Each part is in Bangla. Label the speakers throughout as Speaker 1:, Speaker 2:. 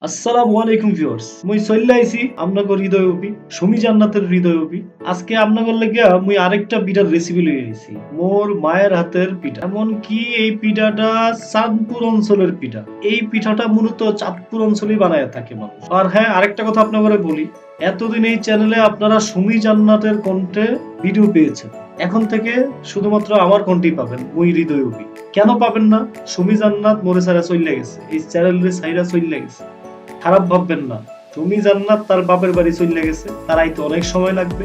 Speaker 1: আসসালামু আলাইকুম ভিউয়ার্স মুই চইল্লা আইছি আপনাদের হৃদয় অপি সুমি জান্নাতের হৃদয় অপি আজকে আপনাদের লাগিয়া মুই আরেকটা পিঠার রেসিপি লই আইছি মোর মায়ের হাতের পিঠা এমন কি এই পিঠাটা চাঁদপুর অঞ্চলের পিঠা এই পিঠাটা মূলত চাঁদপুর অঞ্চলেই বানায় থাকে মানুষ আর হ্যাঁ আরেকটা কথা আপনাদের বলি এতদিন এই চ্যানেলে আপনারা সুমি জান্নাতের কণ্ঠে ভিডিও পেয়েছেন এখন থেকে শুধুমাত্র আমার কণ্ঠেই পাবেন মুই হৃদয় অপি কেন পাবেন না সুমি জান্নাত মোরে সাইরা চইল্লা গেছে এই চ্যানেলে সাইরা চইল্লা গেছে খারাপ ভাববেন না সুমি জান্নাত তার বাপের বাড়ি চলে গেছে তার আইতে অনেক সময় লাগবে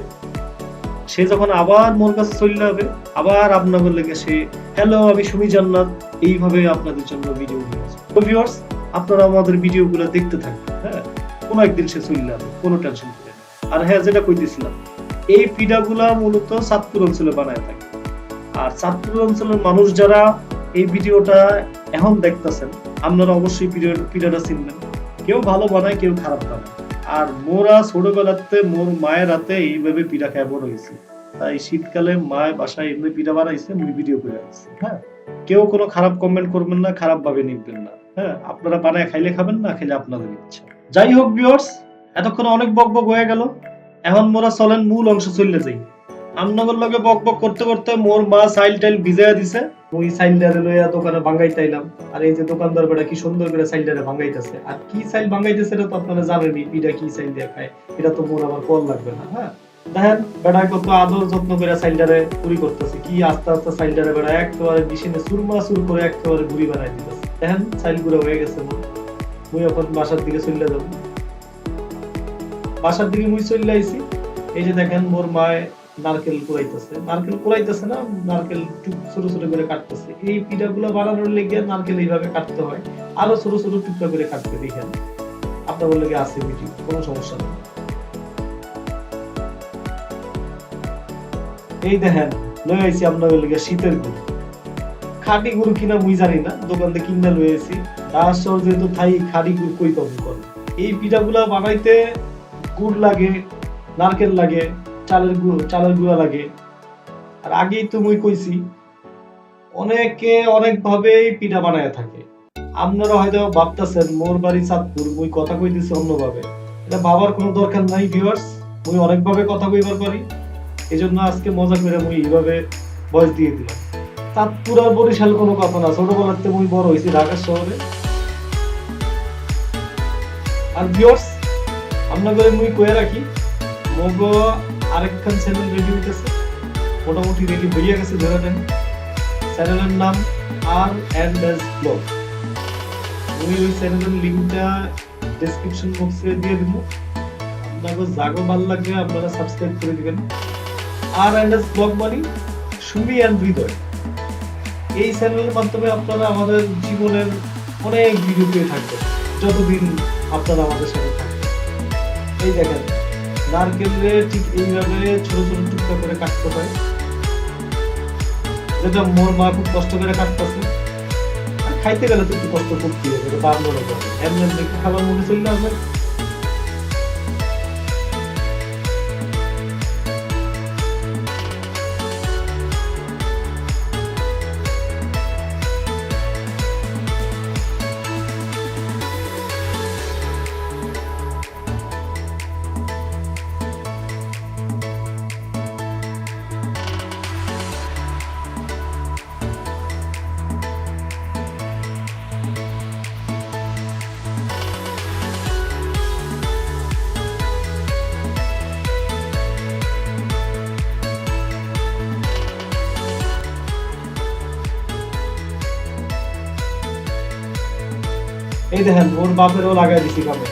Speaker 1: সে যখন আবার মোর কাছে চলে যাবে আবার আপনাদের লেগে সে হ্যালো আমি সুমি জান্নাত এইভাবে আপনাদের জন্য ভিডিও নিয়েছি তো ভিউয়ার্স আপনারা আমাদের ভিডিওগুলো দেখতে থাকবেন হ্যাঁ কোনো একদিন সে চলে যাবে কোনো টেনশন করেন আর হ্যাঁ যেটা কইতেছিলাম এই পিঠাগুলা মূলত চাঁদপুর অঞ্চলে বানায় থাকে আর চাঁদপুর অঞ্চলের মানুষ যারা এই ভিডিওটা এখন দেখতেছেন আপনারা অবশ্যই পিঠাটা চিনবেন কেউ ভালো বানায় কেউ খারাপ বানায় আর মোরা ছোটবেলাতে মোর মায়ের হাতে এইভাবে পিঠা খায় বড় হয়েছি তাই শীতকালে মায়ের বাসায় এমনি পিঠা বানাইছে মুই ভিডিও করে রাখছি হ্যাঁ কেউ কোনো খারাপ কমেন্ট করবেন না খারাপ ভাবে নিবেন না হ্যাঁ আপনারা বানায় খাইলে খাবেন না খেলে আপনাদের ইচ্ছা যাই হোক ভিউয়ার্স এতক্ষণ অনেক বকবক হয়ে গেল এখন মোরা চলেন মূল অংশ চলে যাই আমনগর লগে বকবক করতে করতে মোর মা সাইল টাইল ভিজাইয়া দিছে ওই সাইলটারে লইয়া দোকানে ভাঙাইতাইলাম আর এই যে দোকানদার বেটা কি সুন্দর করে সাইলটারে ভাঙাইতেছে আর কি সাইল ভাঙাইতেছে এটা তো আপনারা জানেনই পিঠা কি সাইল দিয়ে খায় এটা তো মোর আমার কল লাগবে না হ্যাঁ দেখেন বেটা কত আদর যত্ন করে সাইলটারে পুরি করতেছে কি আস্তে আস্তে সাইলটারে বেটা একেবারে মেশিনে চুরমা চুর করে একেবারে গুড়ি বানাই দিতেছে দেখেন সাইল গুঁড়ো হয়ে গেছে মোর মুই এখন বাসার দিকে চলে যাব বাসার দিকে মুই চলে আইছি এই যে দেখেন মোর মায় নারকেল কুড়াইতেছে না নারকেল ছোট ছোট করে কাটতেছে এই পিঠাগুলো বানানোর লেগে নারকেল এইভাবে কাটতে হয় আরো ছোট ছোট টুকরা করে কাটতে দেখেন আপনাদের লেগে আছে ভিডিও কোনো সমস্যা নেই এই দেখেন লয়ে আইছি আপনাদের লেগে শীতের গুড় খাঁটি গুড় কিনা মুই জানি না দোকান থেকে কিনা লয়ে আইছি তার সর যেহেতু থাই খাঁটি গুড় কই পাবো করে এই পিঠাগুলা বানাইতে গুড় লাগে নারকেল লাগে চালের গুঁড়া লাগে আর আগেই তো মুই কইছি অনেকে অনেক ভাবে পিঠা বানায় থাকে আপনারা হয়তো ভাবতেছেন মোর বাড়ি চাঁদপুর মুই কথা কইতেছি অন্যভাবে এটা ভাবার কোনো দরকার নাই ভিউয়ার্স মুই অনেক ভাবে কথা কইবার পারি এজন্য আজকে মজা করে মুই এইভাবে ভয়েস দিয়ে দিলাম চাঁদপুর আর বরিশাল কোনো কথা না ছোটবেলাতে মুই বড় হইছি ঢাকা শহরে আর ভিউয়ার্স আপনাদের মুই কয়ে রাখি মগো আরেকখান চ্যানেল রেডি হইতেছে মোটামুটি রেডি হইয়া গেছে ধরে নেন চ্যানেলের নাম আর এন্ড এস ব্লগ আমি ওই চ্যানেলের লিংকটা ডেসক্রিপশন বক্সে দিয়ে দিব আপনাদের জাগো ভালো লাগবে আপনারা সাবস্ক্রাইব করে দিবেন আর এন্ড এস ব্লগ মানে সুমি এন্ড হৃদয় এই চ্যানেলের মাধ্যমে আপনারা আমাদের জীবনের অনেক ভিডিও পেয়ে থাকবেন যতদিন আপনারা আমাদের সাথে থাকবেন এই দেখেন নারকেলে ঠিক এইভাবে ছোট ছোট টুকরা করে কাটতে হয় যেটা মোর মা খুব কষ্ট করে কাটতেছে আর খাইতে গেলে তো একটু কষ্ট করতে হবে এটা তার মনে করে এমনি দেখে খাবার মনে চলে আসবে এই দেখেন ওর বাপেরও লাগাই দিছি কামে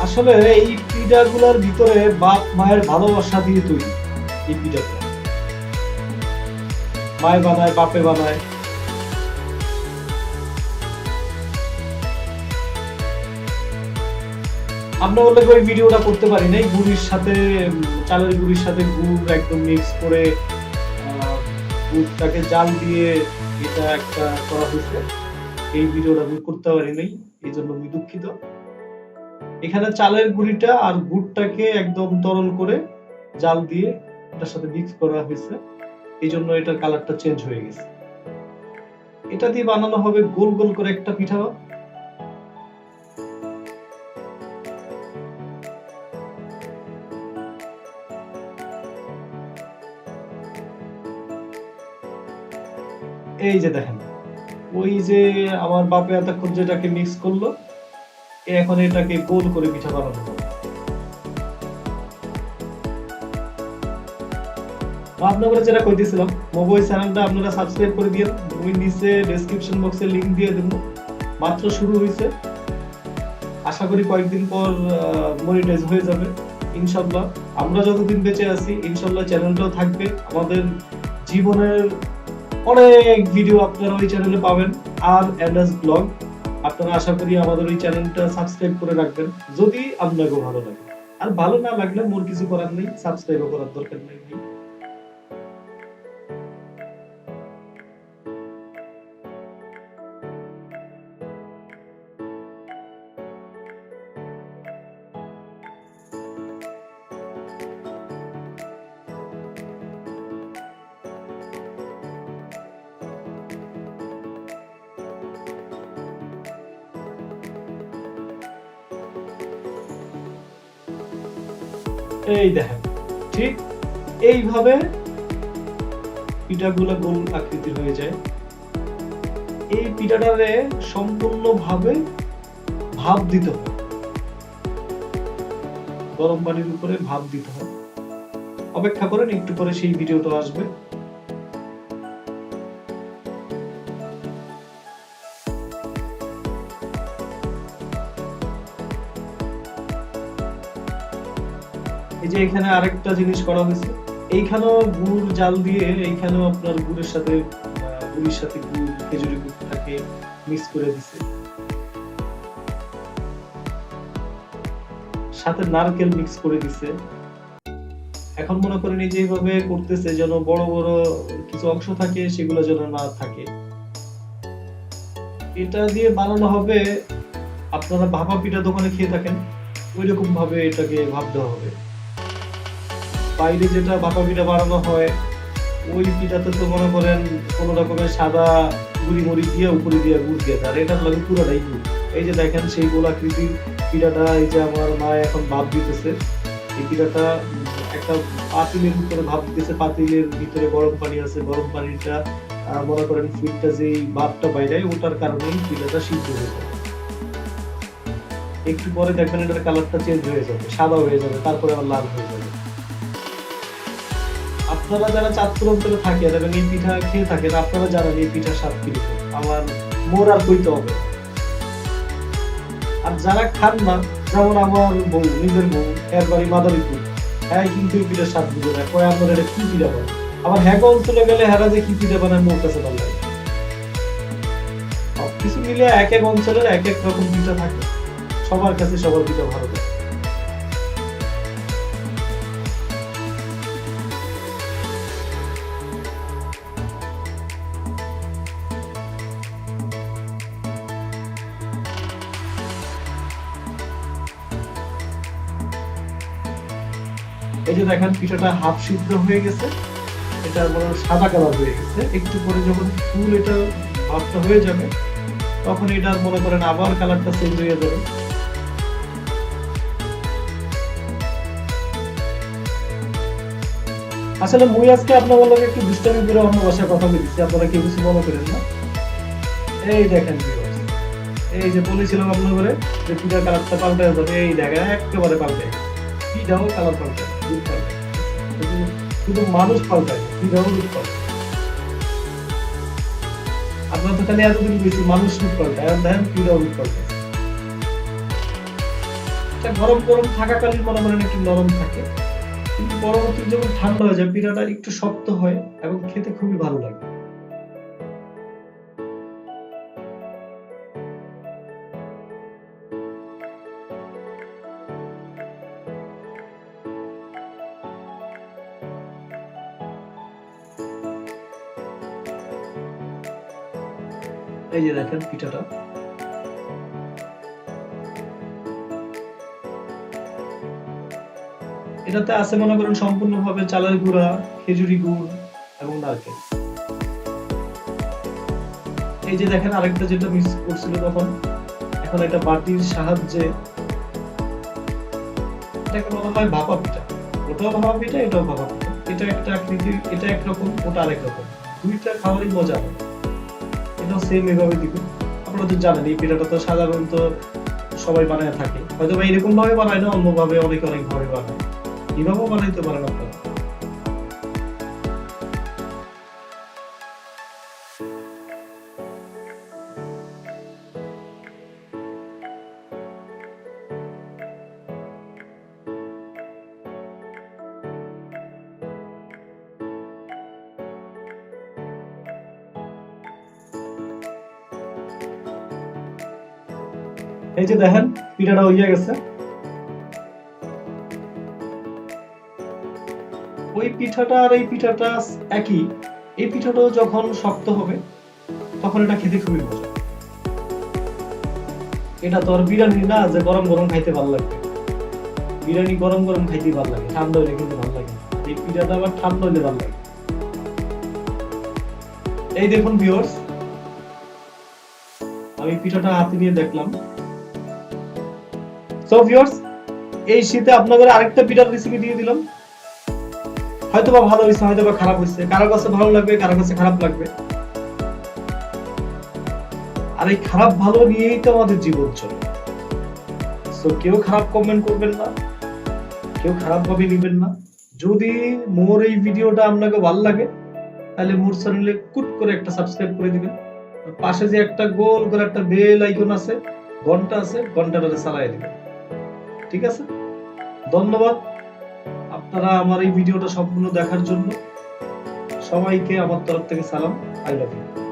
Speaker 1: আসলে এই পিঠাগুলোর ভিতরে বাপ মায়ের ভালোবাসা দিয়ে তৈরি এই পিঠাগুলো মায়ে বানায় বাপে বানায় আমরা বললে ওই ভিডিওটা করতে পারি নাই গুড়ির সাথে চালের গুড়ির সাথে গুড় একদম মিক্স করে গুড়টাকে জাল দিয়ে এটা একটা করা হয়েছে এই ভিডিওটা আমি করতে পারি নাই এই জন্য আমি দুঃখিত এখানে চালের গুঁড়িটা আর গুড়টাকে একদম তরল করে জাল দিয়ে এটার সাথে মিক্স করা হয়েছে এই জন্য এটার কালারটা চেঞ্জ হয়ে গেছে এটা দিয়ে বানানো হবে গোল গোল করে একটা পিঠা। এই যে দেখেন, ওই যে আমার বাপে এতক্ষণ যেটাকে মিক্স করলো, এখন এটাকে গোল করে পিঠা বানানো হবে। আপনারা যেটা কইতেছিলাম, মোবাইল চ্যানেলটা আপনারা সাবস্ক্রাইব করে দিয়েন। আমি নিচে ডেসক্রিপশন বক্সে লিংক দিয়ে দেব। মাত্র শুরু হয়েছে, আশা করি কয়েকদিন পর মনিটাইজ হয়ে যাবে ইনশাআল্লাহ। আমরা যতদিন বেঁচে আছি ইনশাআল্লাহ চ্যানেলটাও থাকবে। আমাদের জীবনের অনেক ভিডিও আপনারা ওই চ্যানেলে পাবেন। আর এনএস ব্লগ, আপনারা আশা করি আমাদের ওই চ্যানেলটা সাবস্ক্রাইব করে রাখবেন যদি আপনাকে ভালো লাগে। আর ভালো না লাগলে মোর কিছু করার নেই, সাবস্ক্রাইবও করার দরকার নেই। এই দেখেন, ঠিক এইভাবে পিঠাগুলো গোল আকৃতির হয়ে যায়। এই পিঠাটারে সম্পূর্ণভাবে ভাপ দিতে হয়, গরম পানির উপরে ভাপ দিতে হয়। অপেক্ষা করেন, একটু পরে সেই ভিডিওটা আসবে। এই যে এখানে আরেকটা জিনিস করা হয়েছে, এইখানেও গুড় জাল দিয়ে, এইখানেও আপনার গুড়ের সাথে গুড়, খেজুরি গুড়টাকে মিক্স করে দিছে, সাথে নারকেল মিক্স করে দিছে। এখন মনে করেন এই যে এইভাবে করতেছে যেন বড় বড় কিছু অংশ থাকে, সেগুলো যেন না থাকে। এটা দিয়ে বানানো হবে, আপনারা ভাপা পিঠা দোকানে খেয়ে থাকেন, ওই রকম ভাবে এটাকে ভাপ দেওয়া হবে। বাইরে যেটা ভাপা পিঠা বানানো হয়, ওই পিঠাতে তো মনে করেন কোন রকমের সাদা গুড়ি মরি দিয়ে উপরে দিয়ে গুড় দিয়ে, আর এটার লাগে পুরোটাই গুড়। এই যে দেখেন সেই গোলাকৃতির পিঠাটা, এই যে আমার মা এখন ভাপ দিতেছে। এই পিঠাটা একটা পাতিলের ভিতরে ভাপ দিতেছে, পাতিলের ভিতরে গরম পানি আছে, গরম পানিটা মনে করেন ফিটটা যে ভাপটা বাইরে, ওটার কারণেই পিঠাটা সিদ্ধ হয়ে যাবে। একটু পরে দেখবেন এটার কালারটা চেঞ্জ হয়ে যাবে, সাদা হয়ে যাবে, তারপরে আবার লাল হয়ে যাবে। আপনারা যারা চাঁদপুর অঞ্চলে থাকেন এবং এই পিঠা খেয়ে থাকেন, আপনারা জানেন এই পিঠার স্বাদ কিরকম। আমার মোর আর কইতে হবে। আর যারা খান না, যেমন আমার বউ, নিজের বউ, এর বাড়ি মাদারীপুর, হ্যাঁ কিন্তু এই পিঠার স্বাদ বুঝে না, কয় আপনারা এটা কি পিঠা বানায়। আবার হ্যাঁ অঞ্চলে গেলে হ্যাঁ যে কি পিঠা বানায় মোর কাছে ভালো লাগে। সবকিছু মিলে এক এক অঞ্চলের এক এক রকম পিঠা থাকে, সবার কাছে সবার পিঠা ভালো লাগে। এই যে দেখেন পিঠাটা হাফ সিদ্ধ হয়ে গেছে, এটা মনে সাদা কালার হয়ে গেছে। একটু পরে যখন ফুল এটা ভাবটা হয়ে যাবে, তখন এটা মনে করেন আবার কালারটা চেঞ্জ হয়ে যাবে। আসলে মুই আজকে আপনাদের লগে একটু দুষ্টামি করে অন্য ভাষায় কথা বলছি, আপনারা কেউ কিছু মনে করেন না। এই দেখেন এই যে বলেছিলাম আপনাদের যে পিঠার কালারটা পাল্টে যাবে, এই দেখেন একেবারে পাল্টে পিঠাও কালার পাল্টে, দুধ পাল্টে, শুধু মানুষ পাল্টায়, পিঠাও দুধ পাল্টায়। আপনার তো খালি এতদিন বেশি মানুষ দুধ পাল্টায়, এখন দেখেন পিঠাও দুধ পাল্টায়। গরম গরম থাকাকালীন মনে করেন একটু নরম থাকে, কিন্তু পরবর্তী যখন ঠান্ডা হয়ে যায় পিঠাটা একটু শক্ত হয় এবং খেতে খুবই ভালো লাগে। এই যে দেখেন পিঠাটা, এটাতে আছে মনে করেন সম্পূর্ণভাবে চালের গুঁড়া, খেজুরি গুড় এবং নারকেল। এই যে দেখেন আরেকটা যেটা মিস করছিল তখন, এখন একটা বাটির সাহায্যে, এটাকে বলা হয় ভাপা পিঠা। ওটাও ভাপা পিঠা, এটাও ভাপা পিঠা। এটা একটা আকৃতি, এটা একরকম, ওটা আরেক রকম। দুইটা খাবারই মজা হবে। এটাও সেম এভাবে দিবেন। আপনারা তো জানেন এই পিঠাটা তো সাধারণত সবাই বানায় থাকে, হয়তো বা এরকম ভাবে বানায় না, অন্যভাবে অনেক অনেক ভাবে বানায়, এভাবেও বানাইতে পারেন আপনারা। এই যে দেখেন পিঠাটা হইয়া গেছে। ওই পিঠাটা আর এই পিঠাটা একই। এই পিঠাটাও যখন শক্ত হবে তখন এটা খেতে খুবই মজা। এটা তো আর বিরিয়ানি না যে গরম গরম খাইতে ভালো লাগবে। বিরিয়ানি গরম গরম খাইতে ভালো লাগে, ঠান্ডা হলে কিন্তু ভালো লাগে। এই পিঠাটা আবার ঠান্ডা হলে ভালো লাগে। এই দেখুন ভিউয়ার্স, আমি পিঠাটা হাতে নিয়ে দেখলাম। সো ভিউয়ার্স, এই শীতে আপনাদের আরেকটা পিঠার রেসিপি দিয়ে দিলাম। হয়তোবা ভালো হয়েছে, হয়তোবা খারাপ হয়েছে, কারো কাছে ভালো লাগবে, কারো কাছে খারাপ লাগবে। আর এই খারাপ ভালো নিয়েই তো আমাদের জীবন চলে। সো কেউ খারাপ কমেন্ট করবেন না, কেউ খারাপ ভাবে নিবেন না। যদি মোর এই ভিডিওটা আপনাকে ভালো লাগে তাহলে মোর চ্যানেলে কুট করে একটা সাবস্ক্রাইব করে দিবেন। পাশে যে একটা গোল করে একটা বেল আইকন আছে, ঘন্টা আছে, ঘন্টাটা চালাই দিবেন। ঠিক আছে? ধন্যবাদ আপনারা আমার এই ভিডিওটা সম্পূর্ণ দেখার জন্য। সবাইকে আমার তরফ থেকে সালাম। I love you.